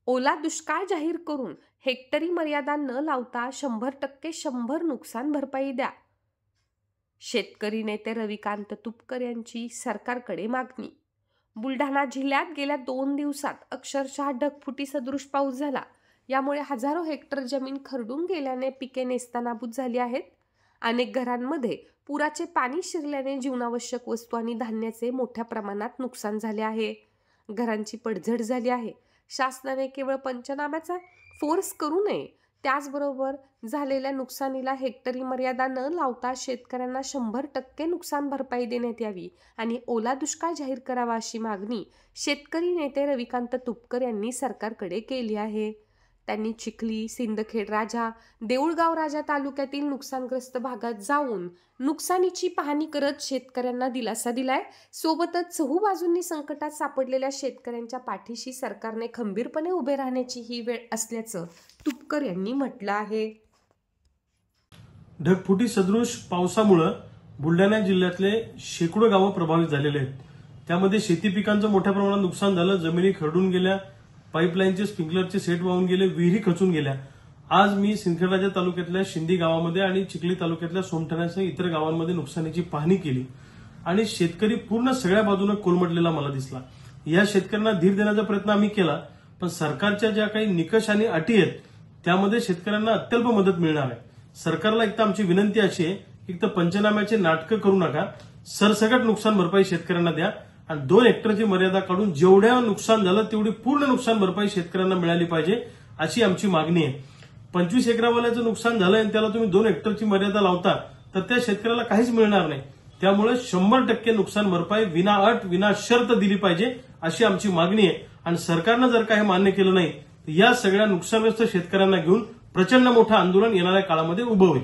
ओला दुष्काळ जाहीर करून हेक्टरी मर्यादा न लावता 100% 100 नुकसान भरपाई द्या. शेतकरी नेते रविकांत तुपकर यांची सरकारकडे मागणी. बुलढाणा जिल्ह्यात गेल्या 2 दिवसात अक्षरशः ढगफुटी सदृश पाऊस झाला. यामुळे हजारो हेक्टर जमीन खरडून गेल्याने पिके नेस्तनाबूत झाली आहेत. अनेक घरांमध्ये पुराचे पाणी शिरल्याने जीवनावश्यक वस्तू आणि धान्याचे मोठ्या प्रमाणात नुकसान झाले आहे. घरांची पडझड झाली आहे. शासनाने केवळ पंचनाम्याचा फोर्स करू नये, त्याचबरोबर झालेल्या नुकसानीला हेक्टरी मर्यादा न लावता शेतकऱ्यांना 100% नुकसान भरपाई देण्यात यावी आणि ओला दुष्काळ जाहीर करावा अशी मागणी शेतकरी नेते रविकांत तुपकर यांनी सरकारकडे केली आहे. त्यांनी चिखली, सिंदखेड राजा, देऊळगाव राजा तालुक्यातील नुकसानग्रस्त भागात जाऊन नुकसानीची पाहणी करत शेतकऱ्यांना दिलासा दिलाय. सोबतच चहूबाजूंनी संकटात सापडलेल्या शेतकऱ्यांच्या पाठीशी सरकारने खंबीरपणे उभे राहण्याची ही वेळ असल्याचं तुपकर यांनी म्हटलं आहे. ढगफुटी सदृश पावसामुळे बुलढाणा जिल्ह्यातले शेकडो गावं प्रभावित झालेले आहेत. त्यामध्ये शेती पिकांचं मोठ्या प्रमाणात नुकसान झालं. जमिनी खरडून गेल्या, पाईपलाईनचे स्प्रिंकलरचे सेट वाहून गेले, विहिरी खचून गेल्या. आज मी सिंदखेड तालुक्यातल्या शिंदी गावामध्ये आणि चिखली तालुक्यातल्या सोमठाण्यासह इतर गावांमध्ये नुकसानीची पाहणी केली आणि शेतकरी पूर्ण सगळ्या बाजूने कोलमडलेला मला दिसला. या शेतकऱ्यांना धीर देण्याचा प्रयत्न आम्ही केला, पण सरकारच्या ज्या काही निकष आणि अटी आहेत त्यामध्ये शेतकऱ्यांना अत्यल्प मदत मिळणार आहे. सरकारला एक तर आमची विनंती अशी आहे, एक तर पंचनाम्याचे नाटकं करू नका, सरसकट नुकसान भरपाई शेतकऱ्यांना द्या आणि 2 हेक्टरची मर्यादा काढून जेवढ्या नुकसान झालं तेवढी पूर्ण नुकसान भरपाई शेतकऱ्यांना मिळाली पाहिजे अशी आमची मागणी आहे. 25 एकरावाल्याचं नुकसान झालंय आणि त्याला तुम्ही 2 हेक्टरची मर्यादा लावता तर त्या शेतकऱ्याला काहीच मिळणार नाही. त्यामुळे 100% नुकसान भरपाई विना अट विना शर्त दिली पाहिजे अशी आमची मागणी आहे. आणि सरकारनं जर काही मान्य केलं नाही तर या सगळ्या नुकसानग्रस्त शेतकऱ्यांना घेऊन प्रचंड मोठं आंदोलन येणाऱ्या काळामध्ये उभं होईल.